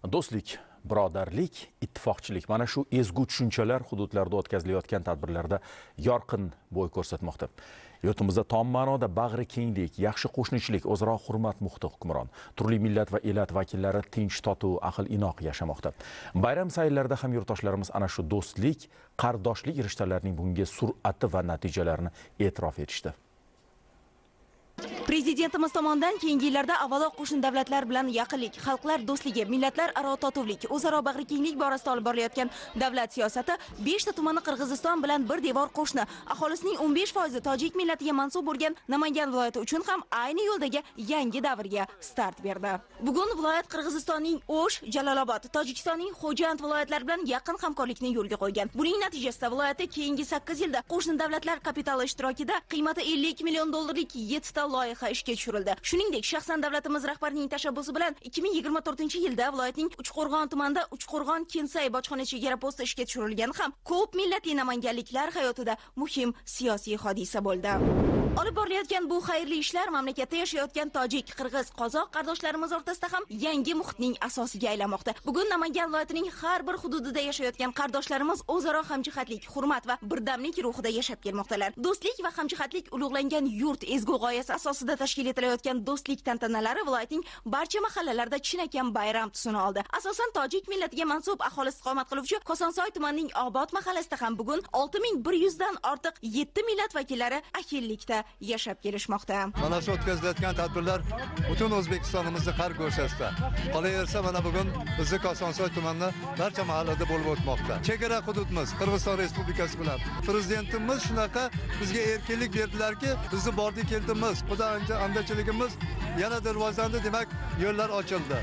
Do'stlik, birodarlik, ittifoqchilik mana shu ezgu tushunchalar hududlarda o'tkazilayotgan tadbirlarda yorqin bo'y ko'rsatmoqda. Yurtimizda tom ma'noda bag'ri kenglik, yaxshi qo'shnichilik, o'zaro hurmat muhiti hukmron. Turli millat va elat vakillari tinch, totuv, ahil-inoq yashamoqda. Bayram sayillarida ham yurtdoshlarimiz ana shu do'stlik, qardoshlik rishtalarining bugungi sur'ati va natijalarini e'tirof etishdi. Prezidentimiz tomonidan keyingi yillarda avvalo qo'shni davlatlar bilan yaqinlik, xalqlar do'stligi, millatlar aro totuvlik, o'zaro bag'rikenglik borasida olib borilayotgan davlat siyosati 5 ta tumani Qirg'iziston bilan bir devor qo'shni, aholisining 15% tojik millatiga mansub bo'lgan Namangan viloyati uchun ham ayni yo'ldagi yangi davrga start berdi. Bugun viloyat Qirg'izistonning O'sh, Jalolobod, Tojikistonning Xo'jand viloyatlari bilan yaqin hamkorlikni yo'lga qo'ygan. Buning natijasida viloyatda keyingi 8 yilda qo'shni davlatlar kapitali ishtirokida qiymati 52 million dollarlik 7 ta loyiha ishga tushirildi. Shuningdek, shaxsan davlatimiz rahbarining tashabbusi bilan 2024-yilda viloyatning Uchqo'rg'on tumanida Uchqo'rg'on-Kensay bojxona chegara posti ishga tushirilgani ham ko'p millatli namanganliklar hayotida muhim siyosiy hodisa bo'ldi. Olib borilayotgan bu xayrli ishlar mamlakatda yashayotgan tojik, qirg'iz, qozoq qardoshlarimiz o'rtasida ham yangi muhitning asosiga aylanmoqda. Bugun Namangan viloyatining har bir hududida yashayotgan qardoshlarimiz o'zaro hamjihatlik, hurmat va birdamlik ruhida yashab kelmoqdalar. Do'stlik va hamjihatlik ulug'langan yurt ezgu g'oyasi asosida tashkil etilayotgan do'stlik tantanalari viloyatning barcha mahallalarida chinakam bayram tusini oldi. Asosan tojik millatiga mansub aholi istiqomat qiluvchi Kosonsoy tumanining Obod mahallasida ham bugun 6100 dan ortiq 7 millat vakillari ahillikda yashab kelishmoqda. Mana shu o'tkazilayotgan tadbirlar butun O'zbekistonimizni qar ko'rsatdi. Qolaversa, mana bugun bizni Kosonsoy tumanida barcha mahallada bo'lib o'tmoqda. Chegara hududimiz Qirg'iziston Respublikasi bilan prezidentimiz shunaqa bizga erkinlik berdilarki, bizni bordik keldimiz. Xudo andachiligimiz yanada rivojlandi, demak, yo'llar ochildi.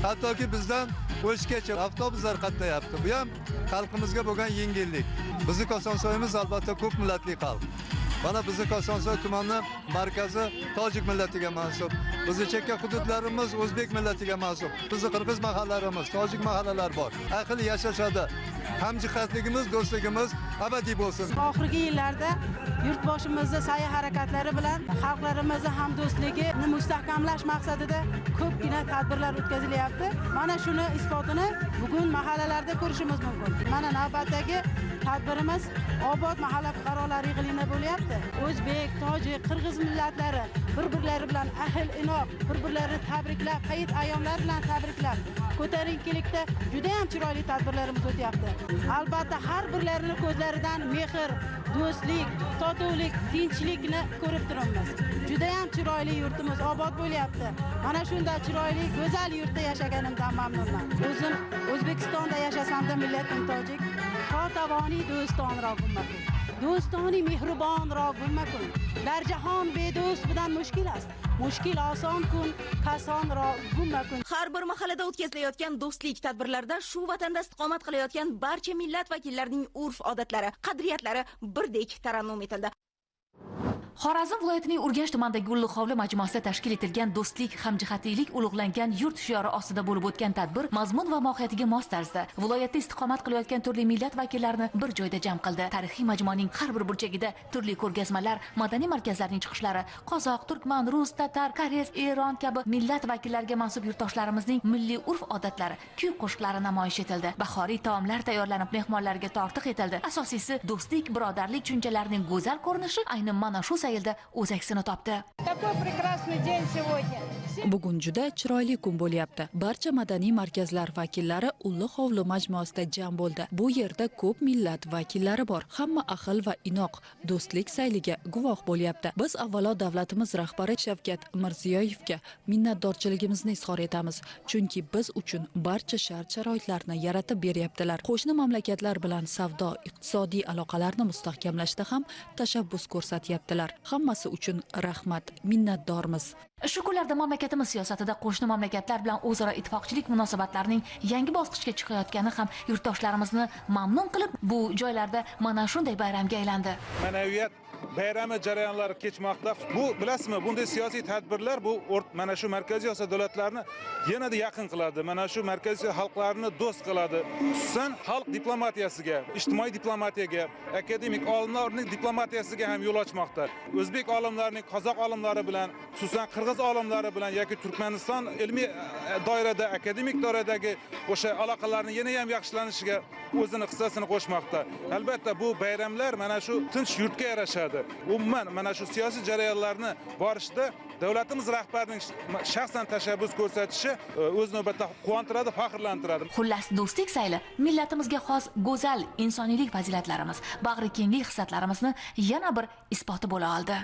Hattoki bizdan O'shgacha avtobuslar qatnayapti. Bu ham xalqimizga bo'lgan yengillik. Bizni Kosonsoyimiz albatta ko'p millatli xalq. Mana bizni Kosonsoy tumani markazi tojik millatiga mansub. Bizni chekka hududlarimiz o'zbek millatiga mansub. Bizni qirg'iz mahallarimiz, tojik mahallalar bor. Ahil yashashadi. Hamjihatligimiz, do'stligimiz abadiy bo'lsin. Oxirgi yillarda yurtboshimizning sa'y harakatlari bilan xalqlarimizni hamdo'stligini mustahkamlash maqsadida ko'pgina tadbirlar o'tkazilyapti. Mana shuni isbotini bugun mahallalarda ko'rishimiz mumkin. Mana navbatdagi tadbirimiz Obod mahalla fuqarolari yig'inida bo'lyapti. O'zbek, tojik, qirg'iz millatlari bir-birlari bilan ahil-inoq, bir-birlarini tabriklab, hayit ayyomlari bilan tabriklab, ko'tarinkilikda juda ham chiroyli tadbirlarimiz o'tyapti. Albatta har birlarining ko'zlaridan mehr, do'stlik, totuvlik, tinchlikni ko'rib turibmiz. Juda ham chiroyli yurtimiz obod bo'lyapti. Mana shunday chiroyli, go'zal yurtda yashaganimdan mamnunman. O'zim O'zbekistonda yashasam-da millatim tojik. Totavoni do'stonroq bo'lmasin. Do'stoni mehribonroq bo'lmasin. Dar jahon bedo'st bilan mushkil است. Mushkil oson kun, kasonroq bo'lmasin. Har bir mahallada o'tkazilayotgan do'stlik tadbirlarida shu vatanda istiqomat qilayotgan barcha millat vakillarining urf-odatlari, qadriyatlari birdek tarannum etildi. Xorazm viloyatining Urganch tumanidagi Gulli hovli majmuasida tashkil etilgan do'stlik, hamjihatlik ulug'langan yurt shiori ostida bo'lib o'tgan tadbir mazmun va mohiyatiga mos tarzda viloyatda istiqomat qilayotgan turli millat vakillarini bir joyda jam qildi. Tarixiy majmuaning har bir burchagida turli ko'rgazmalar, madaniy markazlarning chiqishlari, qozoq, turkman, rus, tatar, koreys, eron kabi millat vakillariga mansub yurtdoshlarimizning milliy urf-odatlari, kuy-qo'shiqlari namoyish etildi. Bahoriy taomlar tayyorlanib mehmonlarga tortiq etildi. Asosiysi do'stlik, birodarlik tushunchalarining go'zal ko'rinishi aynan mana shu sayilda o'z aksini topdi. Bugun juda chiroyli kun bo'lyapti. Barcha madaniy markazlar vakillari Ulli hovli majmuasida jam bo'ldi. Bu yerda ko'p millat vakillari bor. Hamma ahil va inoq do'stlik sayliga guvoh bo'lyapti. Biz avvalo davlatimiz rahbari Shavkat Mirziyoyevga minnatdorchiligimizni izhor etamiz. Chunki biz uchun barcha shart-sharoitlarni yaratib beryaptilar. Qo'shni mamlakatlar bilan savdo, iqtisodiy aloqalarni mustahkamlashda ham tashabbus ko'rsatyaptilar. Hammasi uchun rahmat, minnatdormiz. Shu kunlarda mamlakatimiz siyosatida qo'shni mamlakatlar bilan o'zaro ittifoqchilik munosabatlarining yangi bosqichga chiqayotgani ham yurtdoshlarimizni mamnun qilib, bu joylarda mana shunday bayramga aylandi. Ma'naviyat bayrami jarayonlari kechmoqda. Bu bilasizmi, bunday siyosiy tadbirlar bu mana shu Markaziy Osiyo davlatlarini yanada yaqin qiladi. Mana shu Markaziy xalqlarni do'st qiladi. Xususan, xalq diplomatiyasiga, ijtimoiy diplomatiyaga, akademik olimlarning diplomatiyasiga ham yo'l ochmoqda. O'zbek olimlarining qozoq olimlari bilan, xususan qirg'iz olimlari bilan yoki Turkmaniston ilmiy doirada, akademik doiradagi o'sha aloqalarning yana ham yaxshilanishiga o'zini hissasini qo'shmoqda. Albatta bu bayramlar mana shu tinch yurtga yarashadi. Umuman mana shu siyosiy jarayonlarni borishda davlatimiz rahbarining shaxsan tashabbus ko'rsatishi o'z navbatida quvontiradi, faxrlantiradi. Xullas, do'stlik sayli millatimizga xos go'zal insoniylik fazilatlarimiz, bag'rikenglik hislatlarimizni yana bir isboti bo'la oldi.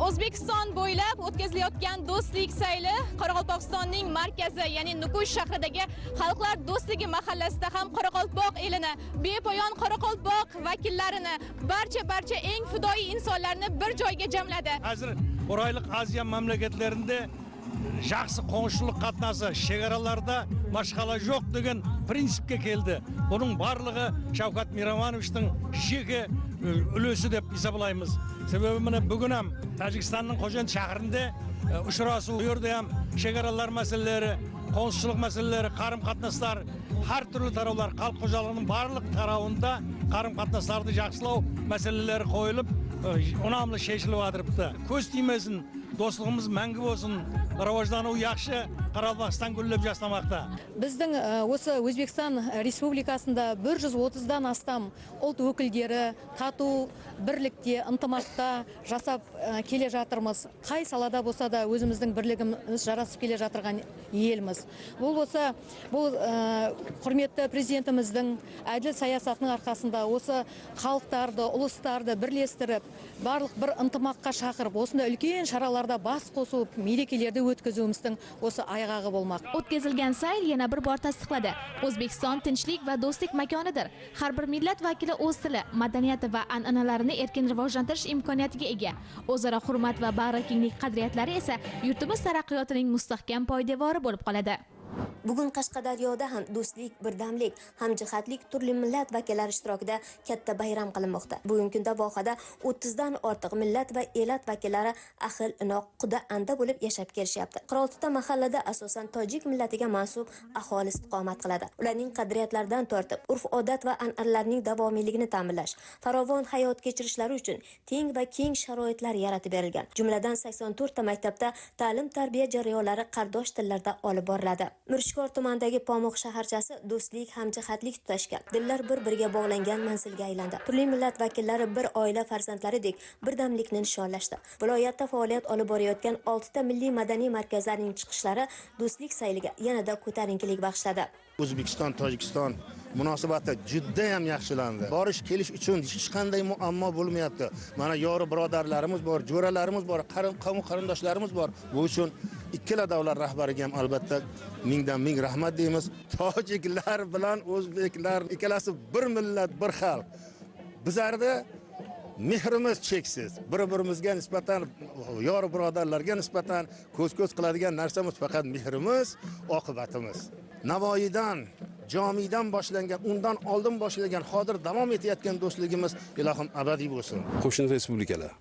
O'zbekiston bo'ylab o'tkazilayotgan do'stlik sayli Qoraqalpog'istonning markazi, ya'ni Nukus shahridagi Xalqlar do'stligi mahallasida ham Qoraqalpoq elini, bepoyon Qoraqalpoq vakillarini, barcha eng fidoyi insonlarni bir joyga jamladi. Hozir O'rayliq Aziya mamlakatlarida yaxshi qo'shnilik qatnasi, chegaralarda mashg'ala yo'q degan prinsipga keldi. Buning barlig'i Shavkat Miromonovichning jeki ulusi deb hisoblaymiz. Sababi mana bugun ham Tojikistonning Qo'shon shahrida uchrashuv, u yerda ham chegaralar masalalari, qo'shnilik masalalari, qarim-qatnashlar, har turli tarovlar, xalq xo'jaligining barliq tarovunda qarim-qatnashlarni yaxshilash masalalari qo'yilib, unamli shechilyapti. Ko'z tiymasin, do'stligimiz mangu bo'lsin, rivojlanuv yaxshi, Qoraqalpog'iston gullab yashnamoqda. Bizning o'sha O'zbekiston Respublikasida 130 dan astam ult vakillari тату birlikda, intimoqda жасап kelе жатырмыз. Qay salada bo'lsa da o'zimizning birligimiz jarasib kelе жатырgan elmiz. Bu bo'lsa, bu hurmatli prezidentimizning adil siyosatining arqasida o'sha xalqlarni, uluslarni birlashtirib, barliq bir intimoqqa chaqirib, o'sunda ulkan sharalarda bas qo'sib, merekalarda o'tkazishimizning o'sha ayg'og'i bo'lmoq. O'tkazilgan sayl yana bir bor tasdiqladi. O'zbekiston tinchlik va do'stlik makonidir. Har bir millat vakili o'z tili, madaniyati va an'analarini erkin rivojlantirish imkoniyatiga ega. O'zaro hurmat va bag'rikenglik qadriyatlari esa yurtimiz taraqqiyotining mustahkam poydevori bo'lib qoladi. Bugun Qashqadaryoda ham do'stlik, birdamlik, hamjihatlik turli millat vakillari ishtirokida katta bayram qilinmoqda. Bugungi kunda vohada 30 dan ortiq millat va elat vakillari ahil, inoq, quda anda bo'lib yashab kelishyapti. 46 ta mahallada asosan tojik millatiga mansub aholi istiqomat qiladi. Ularning qadriyatlaridan tortib, urf-odat va an'analarning davomiyligini ta'minlash, farovon hayot kechirishlari uchun teng va keng sharoitlar yaratib berilgan. Jumladan 84 ta maktabda ta'lim-tarbiya jarayonlari qardosh tillarda olib boriladi. Mirishkor tumanidagi Pomoq shaharchasi do'stlik, hamjihatlik tutashgan, dillar bir-biriga bog'langan manzilga aylandi. Turli millat vakillari bir oila farzandlaridek birdamlikni nishonlashdi. Viloyatda faoliyat olib borayotgan 6 ta milliy madaniy markazlarning chiqishlari do'stlik sayliga yanada ko'tarinkilik bag'ishladi. O'zbekiston, Tojikiston munosabati juda ham yaxshilandi. Borish kelish uchun hech qanday muammo bo'lmayapti. Mana yori birodarlarimiz bor, jo'ralarimiz bor, qavm qarindoshlarimiz bor. Bu uchun ikkala davlat rahbariga ham albatta mingdan ming rahmat deymiz. Tojiklar bilan o'zbeklar ikkalasi bir millat, bir xalq. Bizlarda mehrimiz cheksiz. Bir-birimizga nisbatan, yor birodarlarga nisbatan ko'z-ko'z qiladigan narsamiz faqat mehrimiz, oqibatimiz. Navoiydan, Jomidan boshlangan, undan oldin boshlangan, hozir davom etayotgan do'stligimiz ilohim abadiy bo'lsin. Qo'shni respublikalar,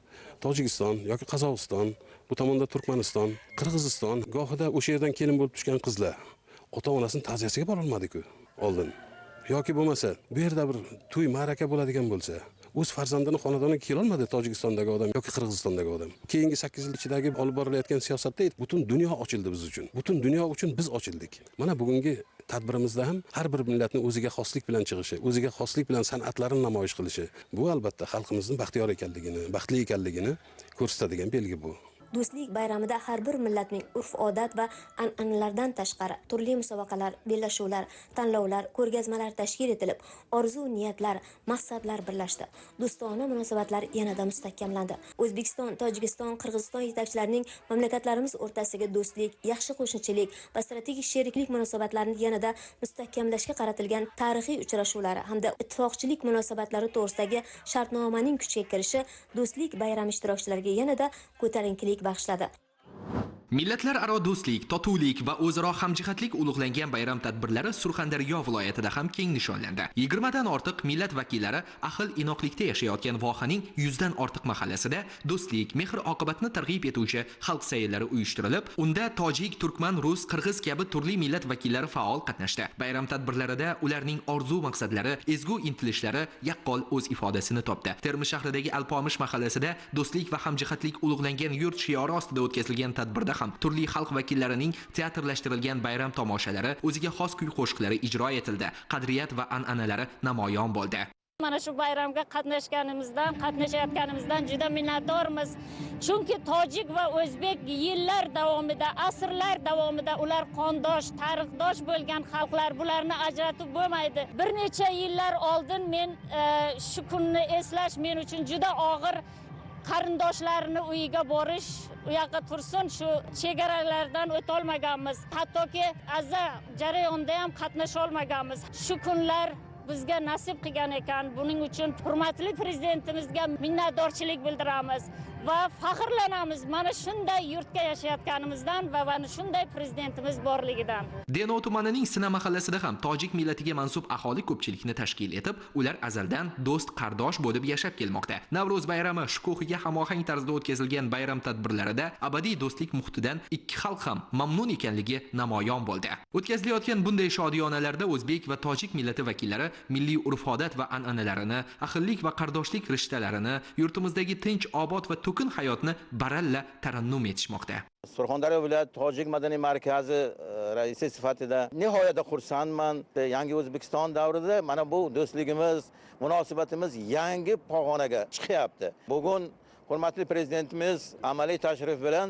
Tojikiston yoki Qozog'iston, bu tomonda Turkmaniston, Qirg'iziston, gohida o'sha yerdan kelin bo'lib tushgan qizlar ota-onasining ta'ziyasiga bora olmadi-ku oldin. Yoki bo'lmasa, bu yerda bir to'y ma'raka bo'ladigan bo'lsa, o'z farzandini xonadoniga kela olmadi Tojikistondagi odam yoki Qirg'izistondagi odam. Keyingi 8 yil ichidagi olib borilayotgan siyosatda butun dunyo ochildi biz uchun. Butun dunyo uchun biz ochildik. Mana bugungi tadbirimizda ham har bir millatning o'ziga xoslik bilan chiqishi, o'ziga xoslik bilan san'atlarini namoyish qilishi, bu albatta xalqimizning baxtiyor ekanligini, baxtli ekanligini ko'rsatadigan belgi bu. Do'stlik bayramida har bir millatning urf-odat va an'analardan tashqari turli musobaqalar, bellashuvlar, tanlovlar, ko'rgazmalar tashkil etilib, orzu-niyatlar, maqsadlar birlashdi. Do'stona munosabatlar yanada mustahkamlandi. O'zbekiston, Tojikiston, Qirg'iziston yetakchilarining mamlakatlarimiz o'rtasidagi do'stlik, yaxshi qo'shnichilik va strategik sheriklik munosabatlarini yanada mustahkamlashga qaratilgan tarixiy uchrashuvlari hamda ittifoqchilik munosabatlari to'g'risidagi shartnomaning kuchga kirishi do'stlik bayrami ishtirokchilariga yanada ko'tarinkilik bag'ishladi. Millatlararo do'stlik, totuvlik va o'zaro hamjihatlik ulug'langan bayram tadbirlari Surxondaryo viloyatida ham keng nishonlandi. 20 dan ortiq millat vakillari ahil inoqlikda yashayotgan vohaning 100 dan ortiq mahallasida do'stlik, mehr oqibatni targ'ib etuvchi xalq sayllari uyushtirilib, unda tojik, turkman, rus, qirg'iz kabi turli millat vakillari faol qatnashdi. Bayram tadbirlarida ularning orzu maqsadlari, ezgu intilishlari yaqqol o'z ifodasini topdi. Termiz shahridagi Alpomish mahallasida do'stlik va hamjihatlik ulug'langan yurt shiori ostida o'tkazilgan tadbirda ham turli xalq vakillarining teatrlashtirilgan bayram tomoshalari, o'ziga xos kuy-qo'shiqlari ijro etildi. Qadriyat va an'analari namoyon bo'ldi. Mana shu bayramga qatnashayotganimizdan juda minnatdormiz. Chunki tojik va o'zbek yillar davomida, asrlar davomida ular qondosh, tarixdosh bo'lgan xalqlar, bularni ajratib bo'lmaydi. Bir necha yillar oldin men shu kunni eslash men uchun juda og'ir. Qarindoshlarini uyiga borish, u yoqqa tursin, shu chegaralardan o'ta olmaganmiz. Hattoki aza jarayonda ham qatnasha olmaganmiz. Shu kunlar bizga nasib qilgan ekan. Buning uchun hurmatli prezidentimizga minnatdorchilik bildiramiz va faxrlanamiz mana shunday yurtga yashayotganimizdan va mana shunday prezidentimiz borligidan. Denov tumanining Sina mahallasida ham tojik millatiga mansub aholi ko'pchilikni tashkil etib, ular azaldan do'st, qardosh bo'lib yashab kelmoqda. Navro'z bayrami shukuhiga hamohang tarzda o'tkazilgan bayram tadbirlarida abadiy do'stlik muhitidan ikki xalq ham mamnun ekanligi namoyon bo'ldi. O'tkazilayotgan bunday shodiyonalarda o'zbek va tojik millati vakillari milliy urf-odat va an'analarini, ahillik va qardoshlik rishtalarini, yurtimizdagi tinch, obod va to'kin hayotni baralla tarannum etishmoqda. Surxondaryo viloyat tojik madaniy markazi raisi sifatida nihoyatda xursandman. Yangi O'zbekiston davrida mana bu do'stligimiz, munosabatimiz yangi pog'onaga chiqyapti. Bugun hurmatli prezidentimiz amaliy tashrif bilan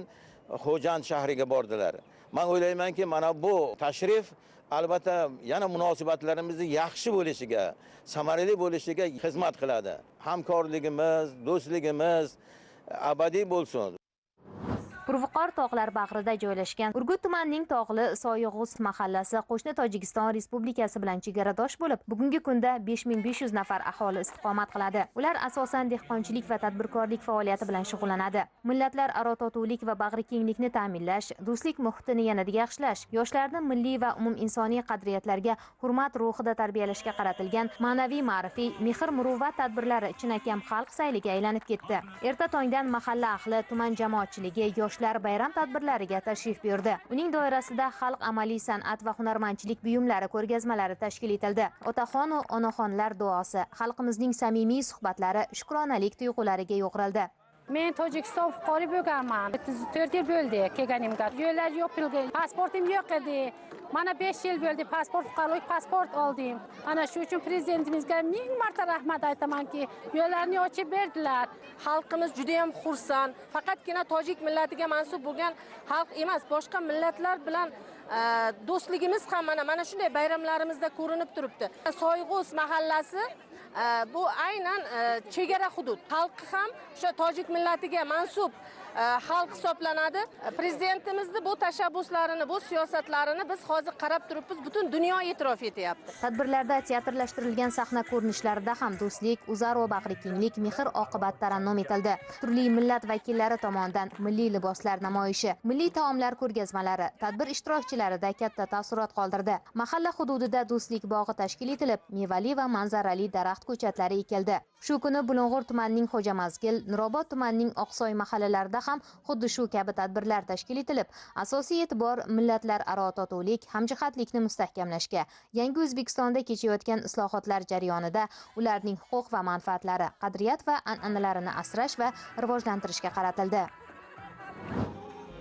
Xo'jand shahriga bordilar. Men o'ylaymanki, mana bu tashrif albatta yana munosabatlarimizni yaxshi bo'lishiga, samarali bo'lishiga xizmat qiladi. Hamkorligimiz, do'stligimiz abadiy bo'lsin. Purviqor tog'lar bag'rida joylashgan Urgut tumanining Tog'li Soyig'uz mahallasi qo'shni Tojikiston Respublikasi bilan chegaradosh bo'lib, bugungi kunda 5500 nafar aholi istiqomat qiladi. Ular asosan dehqonchilik va tadbirkorlik faoliyati bilan shug'ullanadi. Millatlararo totuvlik va bag'rikenglikni ta'minlash, do'stlik muhitini yanada yaxshilash, yoshlarni milliy va umuminsoniy qadriyatlarga hurmat ruhida tarbiyalashga qaratilgan ma'naviy ma'rifiy mehr-muruvvat tadbirlari chinakam xalq sayliga aylanib ketdi. Erta tongdan mahalla ahli, tuman jamoatchiligi, yoshlar bayram tadbirlariga tashrif buyurdi. Uning doirasida xalq amaliy san'at va hunarmandchilik buyumlari ko'rgazmalari tashkil etildi. Otaxon va onaxonlar duosi, xalqimizning samimiy suhbatlari, shukronalik tuyg'ulariga yo'g'rildi. Men Tojikiston fuqaro bo'lganman. 4 yil bo'ldi kelganimga. Yo'llar yopilgan, pasportim yo'q edi. Mana 5 yil bo'ldi fuqarolik pasport oldim. Ana shu uchun prezidentimizga ming marta rahmat aytamanki, yo'llarni ochib berdilar. Xalqimiz juda ham xursand. Faqatgina tojik millatiga mansub bo'lgan xalq emas, boshqa millatlar bilan do'stligimiz ham mana shunday bayramlarimizda ko'rinib turibdi. Soyg'uz mahallasi bu aynan chegara hudud. Xalqi ham o'sha tojik millatiga mansub xalq hisoblanadi. Prezidentimizni bu tashabbuslarini, bu siyosatlarini biz hozir qarab turibmiz, butun dunyo e'tirof etyapti. Tadbirlarda teatrlashtirilgan sahna ko'rinishlarida ham do'stlik, o'zaro bag'rikenglik, mehr oqibat tarannum etildi. Turli millat vakillari tomonidan milliy liboslar namoyishi, milliy taomlar ko'rgazmalari tadbir ishtirokchilarida katta taassurot qoldirdi. Mahalla hududida do'stlik bog'i tashkil etilib, mevali va manzarali daraxt ko'chatlari ekildi. Shu kuni Bulung'ur tumanining Xo'jamazgil, Nurobod tumanining Oqsoy mahallalarida ham xuddi shu kabi tadbirlar tashkil etilib, asosiy e'tibor millatlararo totuvlik, hamjihatlikni mustahkamlashga, yangi O'zbekistonda kechayotgan islohotlar jarayonida ularning huquq va manfaatlari, qadriyat va an'analarini asrash va rivojlantirishga qaratildi.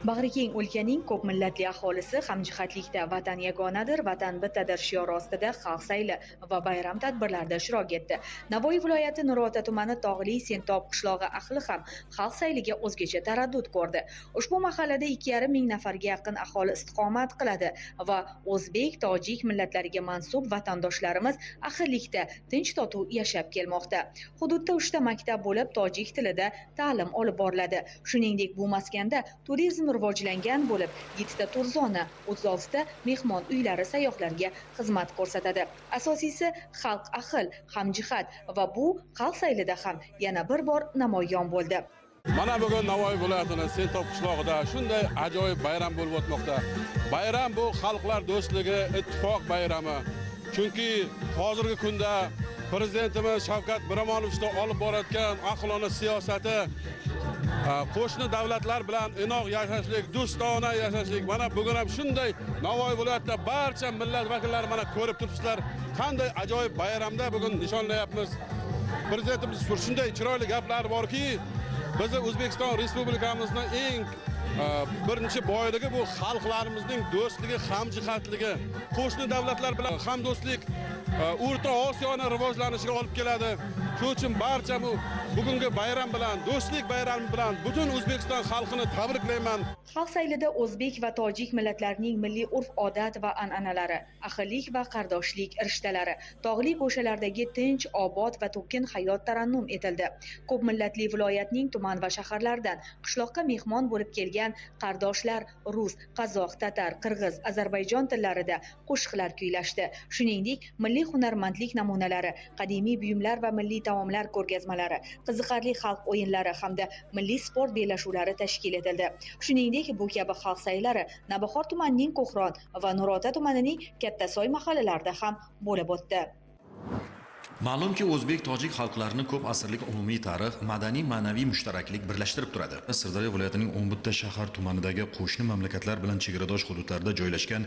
Bag'rikeng o'lkaning ko'p millatli aholisi hamjihatlikda vatan yagonadir, vatan bittadir shiori ostida xalq sayli va bayram tadbirlarida ishtirok etdi. Navoiy viloyati Nurota tumani Tog'li Sentob qishlog'i ahli ham xalq sayliga o'zgacha taraddud ko'rdi. Ushbu mahallada 2,5 ming nafarga yaqin aholi istiqomat qiladi va o'zbek, tojik millatlariga mansub vatandoshlarimiz ahillikda tinch totuv yashab kelmoqda. Hududda 3 ta maktab bo'lib, tojik tilida ta'lim olib boriladi. Shuningdek, bu maskanda turizm rivojlangan bo'lib, 7 ta turzona, 36 ta mehmon uylari sayyohlarga xizmat ko'rsatadi. Asosiysi xalq ahil, hamjihat va bu xalq saylida ham yana bir bor namoyon bo'ldi. Mana bugun Navoiy viloyatining Sentob qishlog'ida shunday ajoyib bayram bo'lib o'tmoqda. Bayram bu xalqlar do'stligi, ittifoq bayrami. Chunki hozirgi kunda Prezidentimiz Shavkat Miromonovich olib borayotgan aqlona siyosati qo'shni davlatlar bilan inoq yashashlik, do'stona yashashlik. Mana bugun ham shunday Navoiy viloyatida barcha millat vakillari mana ko'rib turibsizlar, qanday ajoyib bayramda bugun nishonlayapmiz. Prezidentimiz shunday chiroyli gaplar borki, bizni O'zbekiston Respublikamizning eng birinchi boyligi bu xalqlarimizning do'stligi, hamjihatligi, qo'shni davlatlar bilan hamdo'stlik O'rta Osiyoni rivojlanishiga olib keladi. Shuning uchun barcha bu bugungi bayram bilan, do'stlik bayrami bilan butun O'zbekiston xalqini tabriklayman. Xalq saylida o'zbek va tojik millatlarining milliy urf-odat va an'analari, ahillik va qardoshlik rishtalari, tog'li qo'shalardagi tinch, obod va to'kin hayot tarannum etildi. Ko'p millatli viloyatning tuman va shaharlaridan qishloqqa mehmon bo'lib kelgan qardoshlar rus, qozoq, tatar, qirg'iz, Ozarbayjon tillarida qo'shiqlar kuylashdi. Shuningdek, milliy hunarmandlik namunalari, qadimiy buyumlar va milliy taomlar ko'rgazmalari, qiziqarli xalq o'yinlari hamda milliy sport bellashuvlari tashkil etildi. Shuningdek, bu kabi xalq saylari Navbahor tumanining Qo'qron va Nurota tumanining Kattasoy mahallalarida ham bo'lib o'tdi. Ma'lumki, o'zbek tojik xalqlarining ko'p asrlik umumiy tarix, madaniy, ma'naviy mushtaraklik birlashtirib turadi. Sirdaryo viloyatining 11 ta shahar tumanidagi qo'shni mamlakatlar bilan chegaradosh hududlarda joylashgan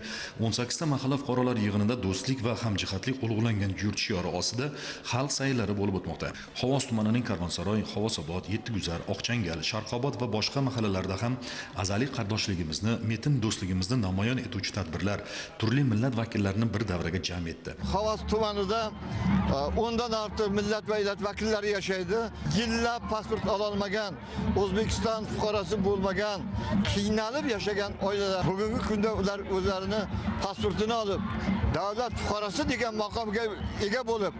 18 ta mahalla fuqarolar yig'inida do'stlik va hamjihatlik ulug'langan yurt shiori ostida xalq saylari bo'lib o'tmoqda. Xovos tumanining Karvonsaroy, Xovosobod, Yettiguzar, Oqchangal, Sharqobod va boshqa mahallalarda ham azaliy qardoshligimizni, metin do'stligimizni namoyon etuvchi tadbirlar turli millat vakillarini bir davraga jam etdi. Xovos tumanida ondan ortiq millat va elat vakillari yashaydi. Yillab pasport ololmagan, O'zbekiston fuqarosi bo'lmagan, qiynalib yashagan oilalar bugungi kunda ular o'zlarini pasportini olib, davlat fuqarosi degan maqomga ega bo'lib,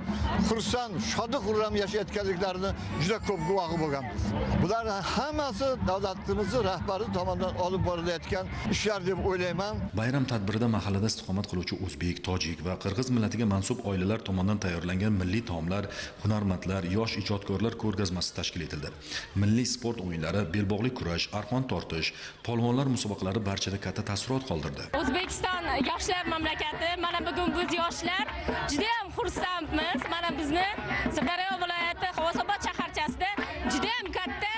xursand, shodi-xurram yashayotganliklarini juda ko'p guvohi bo'lganmiz. Bular hammasi davlatimizning rahbari tomonidan olib borilayotgan ishlar deb o'ylayman. Bayram tadbirida mahallada istiqomat qiluvchi o'zbek, tojik va qirg'iz millatiga mansub oilalar tomonidan tayyorlangan milliy taomlar, hunarmandlar, yosh ijodkorlar ko'rgazmasi tashkil etildi. Milliy sport o'yinlari, belbog'li kurash, arqon tortish, polvonlar musobaqalari barchada katta taassurot qoldirdi. O'zbekiston yoshlar mamlakati, mana bugun biz yoshlar juda ham xursandmiz. Mana bizni Sirdaryo viloyati Xovosobod shaharchasida juda ham katta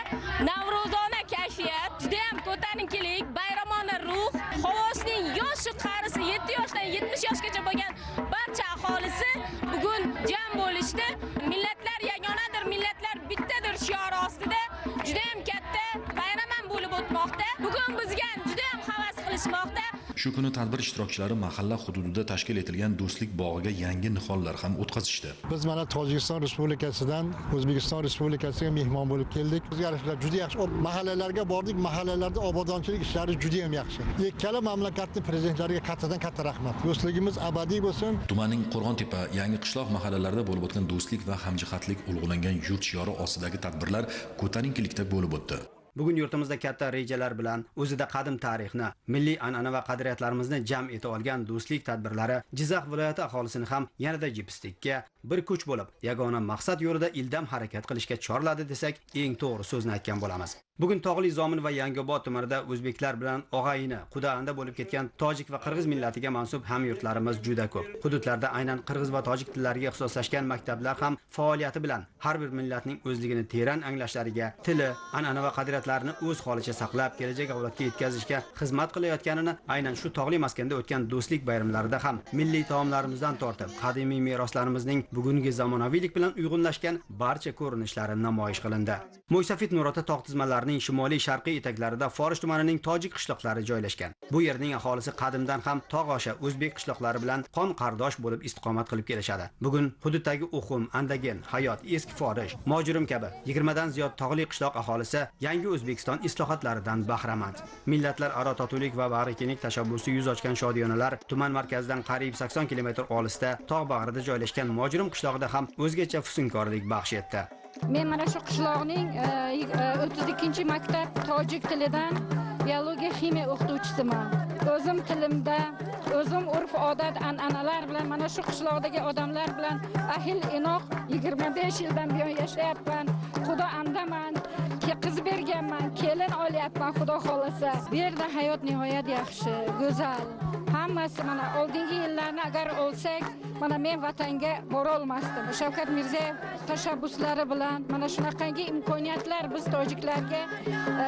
Navro'zona kayfiyat, juda ham ko'tarinkilik, bayramona ruh, Xovosning yoshi qarisi 7 yoshdan 70 yoshgacha bo'lgan barcha aholisi bugun jam bo'lishdi. Millatlar yagonadir, millatlar bittadir shiori ostida juda ham katta bayram ham bo'lib o'tmoqda. Bugun bizga juda ham havas qilishmoqda. Shu kuni tadbir ishtirokchilari mahalla hududida tashkil etilgan do'stlik bog'iga yangi nihollar ham o'tkazishdi. Biz mana Tojikiston Respublikasidan O'zbekiston Respublikasiga mehmon bo'lib keldik. O'zgarishlar juda yaxshi. Mahallalarga bordik, mahallalarda obodonchilik ishlari juda ham yaxshi. Ikkala mamlakatning prezidentlariga kattadan katta rahmat. Do'stligimiz abadiy bo'lsin. Tumanning Qo'rg'ontepa, Yangi qishloq mahallalarida bo'lib o'tgan do'stlik va hamjihatlik ulug'langan yurt shiori ostidagi tadbirlar ko'tarinkilikda bo'lib o'tdi. Bugun yurtimizda katta rejalar bilan o'zida qadim tarixni, milliy an'ana va qadriyatlarimizni jam eta olgan do'stlik tadbirlari Jizzax viloyati aholisini ham yanada jipstikka bir kuch bo'lib, yagona maqsad yo'lida ildam harakat qilishga chorladi desak, eng to'g'ri so'zni aytgan bo'lamiz. Bugun Tog'li Zomin va Yangiobod tumanida o'zbeklar bilan og'ayini, quda-anda bo'lib ketgan tojik va qirg'iz millatiga mansub hamyurtlarimiz juda ko'p. Hududlarda aynan qirg'iz va tojik tillariga ixtisoslashgan maktablar ham faoliyati bilan har bir millatning o'zligini teran anglashlariga, tili, an'ana va qadriyatlarini o'z holicha saqlab, kelajak avlodga yetkazishga xizmat qilayotganini aynan shu tog'li maskanda o'tgan do'stlik bayramlarida ham milliy taomlarimizdan tortib, qadimiy meroslarimizning bugungi zamonaviylik bilan uyg'unlashgan barcha ko'rinishlari namoyish qilindi. Mo'ysafid Nurota tog' tizmalarining shimoliy sharqiy etaklarida Forish tumanining tojik qishloqlari joylashgan. Bu yerning aholisi qadimdan ham tog'osha o'zbek qishloqlari bilan qon qardosh bo'lib istiqomat qilib kelishadi. Bugun hududdagi Uxum, Andagen, Hayot, Eski Forish, Mojurum kabi 20 dan ziyod tog'li qishloq aholisi yangi O'zbekiston islohotlaridan bahramand. Millatlar aro totuvlik va bag'rikenglik tashabbusi yuz ochgan shodiyonalar tuman markazidan qariyb 80 kilometr olisda tog' bag'rida joylashgan Mojurum qishlog'ida ham o'zgacha fusunkorlik baxsh etdi. Men mana shu qishloqning 32-maktab tojik tilidan biologiya ximiya o'qituvchisiman. O'zim tilimda, o'zim urf-odat, an'analar bilan mana shu qishloqdagi odamlar bilan ahil inoq 25 yildan buyon yashayapman. Xudo andaman. qiz berganman, kelin olyapman, xudo xolasa. Bu yerda hayot nihoyat yaxshi, go'zal. Hammasi mana oldingi yillarni agar olsak, mana men vatanga bora olmasdim. Shavkat Mirziyoyev tashabbuslari bilan mana shunaqangi imkoniyatlar biz tojiklarga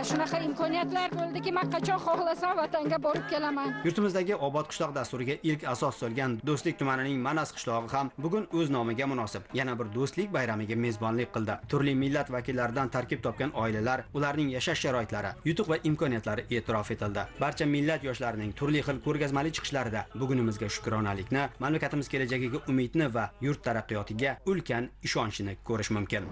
shunaqa imkoniyatlar bo'ldiki, men qachon xohlasam vatanga borib kelaman. Yurtimizdagi Obod qishloq dasturiga ilk asos solgan Do'stlik tumanining Manas qishlog'i ham bugun o'z nomiga munosib yana bir do'stlik bayramiga mezbonlik qildi. Turli millat vakillaridan tarkib topgan oilalar, ularning yashash sharoitlari, yutuq va imkoniyatlari e'tirof etildi. Barcha millat yoshlarining turli xil ko'rgazmali chiqishlarida bugunimizga shukronalikni, mamlakatimiz kelajagiga umidni va yurt taraqqiyotiga ulkan ishonchni ko'rish mumkin.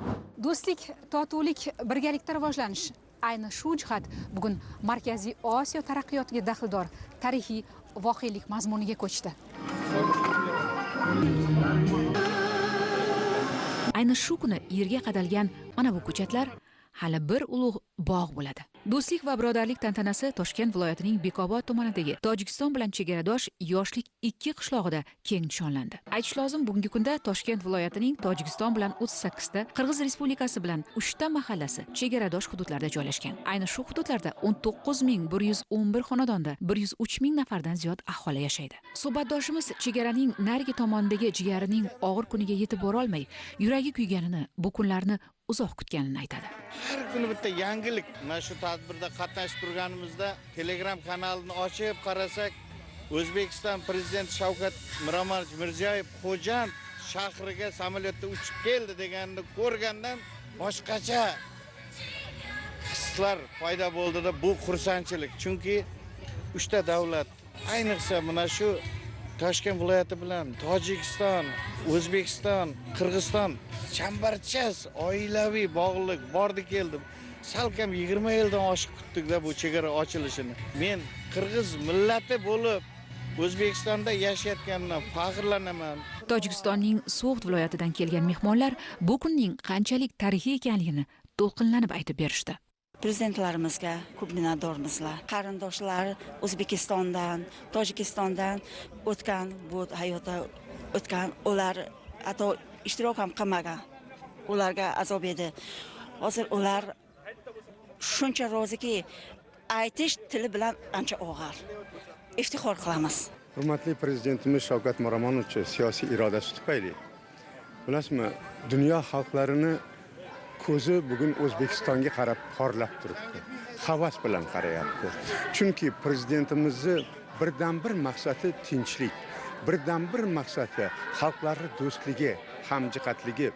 Do'stlik, totuvlik, birgalikda rivojlanish. Ayni shu jihat bugun Markaziy Osiyo taraqqiyotiga daxldor tarixiy voqelik mazmuniga ko'chdi. Ayni shu kuni yerga qadalgan mana bu ko'chatlar hali bir ulug' bog' bo'ladi. Do'stlik va birodarlik tantanasi Toshkent viloyatining Bekobod tumanidagi Tojikiston bilan chegaradosh yoshlik 2 qishlog'ida keng nishonlandi. Aytish lozim, bugungi kunda Toshkent viloyatining Tojikiston bilan 38 ta, Qirg'iz Respublikasi bilan 3 ta mahallasi chegaradosh hududlarda joylashgan. Ayni shu hududlarda 19111 xonadonda 103 nafardan ziyod aholi yashaydi. Suhbatdoshimiz chegaraning narigi tomonidagi jigarining og'ir kuniga yetib bora olmay, yuragi kuyganini, bu kunlarni uzoq kutganini aytadi. Har kuni bitta yangilik. Mana shu tadbirda qatnashib turganimizda Telegram kanalini ochib qarasak, O'zbekiston prezidenti Shavkat Mirziyoyev Xo'jand shahriga samolyotda uchib keldi deganini ko'rgandan boshqacha hislar paydo bo'ldi-da, bu xursandchilik. Chunki 3 ta davlat, ayniqsa mana shu Toshkent viloyati bilan Tojikiston, O'zbekiston, Qirg'iziston chambarchas oilaviy bog'liq bordi keldi. Salkam 20 yildan oshiq kutdik-da bu chegara ochilishini. Men Qirg'iz millati bo'lib O'zbekistonda yashayotganimdan faxrlanaman. Tojikistonning So'g'd viloyatidan kelgan mehmonlar bu kunning qanchalik tarixiy ekanligini to'lqinlanib aytib berishdi. Prezidentlarimizga ko'p minnatdormizlar. Qarindoshlar O'zbekistondan, Tojikistondan o'tgan, bu hayotda o'tgan, ular hatto ishtirok ham qilmagan. Ularga azob edi. Hozir ular shuncha roziki, aytish tili bilan ancha og'ir. Iftixor qilamiz. Hurmatli prezidentimiz Shavkat Miromonovich siyosiy irodasi tufayli, bilasizmi, dunyo xalqlarini ko'zi bugun O'zbekistonga qarab porlab turibdi. Havas bilan qarayapti. Chunki prezidentimizni birdan bir maqsadi tinchlik, birdan bir maqsadi xalqlarning do'stligi, hamjihatligi.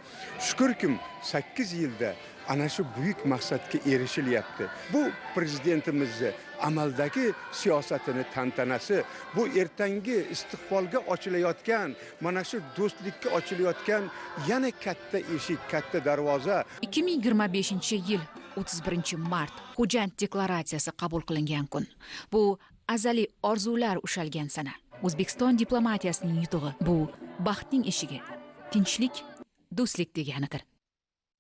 Shukrki 8 yilda ana shu buyuk maqsadga erishilyapti. Bu prezidentimizni amaldagi siyosatini tantanasi, bu ertangi istiqbolga ochilayotgan, mana shu do'stlikka ochilayotgan yana katta eshik, katta darvoza. 2025-yil 31-mart Xo'jand deklaratsiyasi qabul qilingan kun. Bu azaliy orzular ushalgan sana. O'zbekiston diplomatiyasining yutug'i bu baxtning eshigi, tinchlik, do'stlik deganidir.